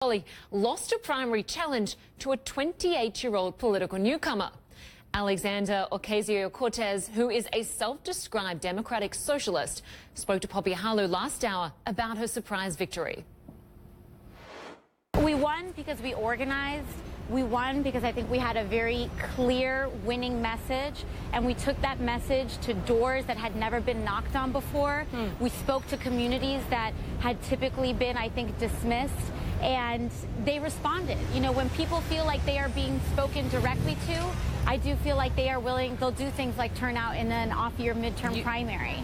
Crowley lost a primary challenge to a 28-year-old political newcomer. Alexandria Ocasio-Cortez, who is a self-described Democratic Socialist, spoke to Poppy Harlow last hour about her surprise victory. We won because we organized. We won because I think we had a very clear winning message, and we took that message to doors that had never been knocked on before. We spoke to communities that had typically been, I think, dismissed, and they responded. You know, when people feel like they are being spoken directly to, I do feel like they are willing, they'll do things like turn out in an off-year midterm primary.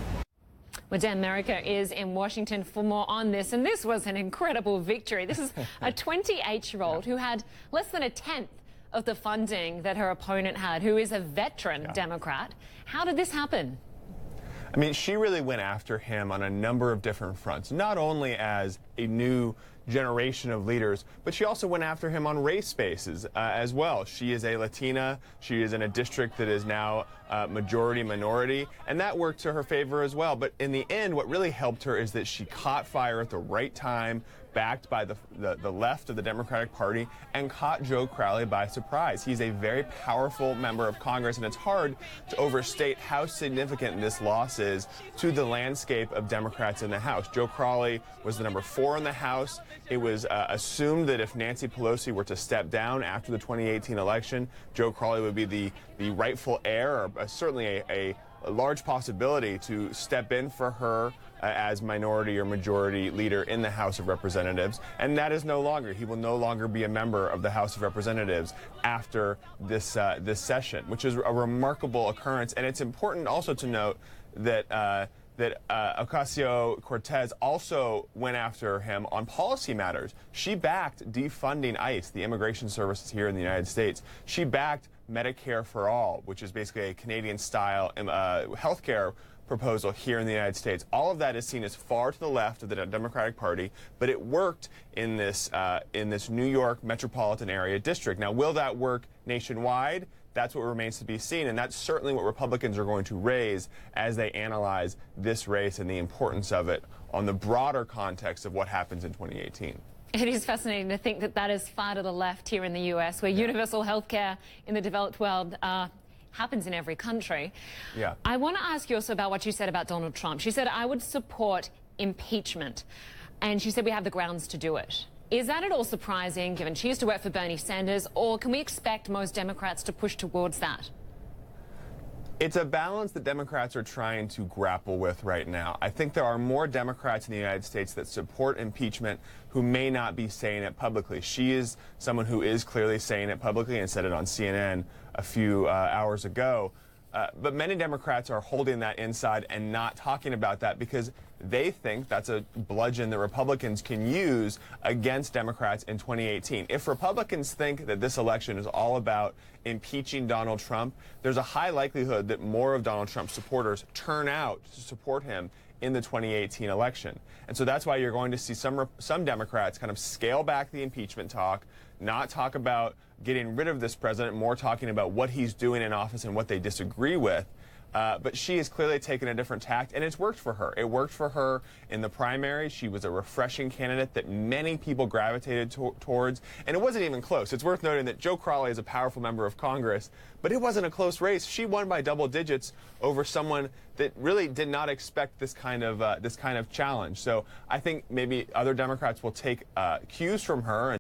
Well, Dan America is in Washington for more on this, and this was an incredible victory. This is a 28-year-old who had less than a tenth of the funding that her opponent had, who is a veteran Democrat. How did this happen? I mean, she really went after him on a number of different fronts, not only as a new generation of leaders, but she also went after him on race bases as well. She is a Latina. She is in a district that is now majority minority, and that worked to her favor as well. But in the end, what really helped her is that she caught fire at the right time, backed by the left of the Democratic Party, and caught Joe Crowley by surprise. He's a very powerful member of Congress, and it's hard to overstate how significant this loss is to the landscape of Democrats in the House. Joe Crowley was the number 4 in the House. It was assumed that if Nancy Pelosi were to step down after the 2018 election, Joe Crowley would be the rightful heir, or certainly a large possibility to step in for her as minority or majority leader in the House of Representatives. And that is no longer. He will no longer be a member of the House of Representatives after this session, which is a remarkable occurrence. And it's important also to note that Ocasio-Cortez also went after him on policy matters. She backed defunding ICE, the immigration services here in the United States. She backed Medicare for All, which is basically a Canadian-style health care proposal here in the United States. All of that is seen as far to the left of the Democratic Party, but it worked in this New York metropolitan area district. Now, will that work nationwide? That's what remains to be seen, and that's certainly what Republicans are going to raise as they analyze this race and the importance of it on the broader context of what happens in 2018. It is fascinating to think that that is far to the left here in the U.S., where universal health care in the developed world happens in every country. I want to ask you also about what you said about Donald Trump. She said, I would support impeachment, and she said we have the grounds to do it. Is that at all surprising, given she used to work for Bernie Sanders, or can we expect most Democrats to push towards that? It's a balance that Democrats are trying to grapple with right now. I think there are more Democrats in the United States that support impeachment who may not be saying it publicly. She is someone who is clearly saying it publicly and said it on CNN a few hours ago. But many Democrats are holding that inside and not talking about that because they think that's a bludgeon that Republicans can use against Democrats in 2018. If Republicans think that this election is all about impeaching Donald Trump, there's a high likelihood that more of Donald Trump's supporters turn out to support him in the 2018 election. And so that's why you're going to see some Democrats kind of scale back the impeachment talk, not talk about getting rid of this president, more talking about what he's doing in office and what they disagree with. But she has clearly taken a different tact, and it's worked for her. It worked for her in the primary. She was a refreshing candidate that many people gravitated towards, and it wasn't even close. It's worth noting that Joe Crowley is a powerful member of Congress, but it wasn't a close race. She won by double digits over someone that really did not expect this kind of challenge. So I think maybe other Democrats will take cues from her.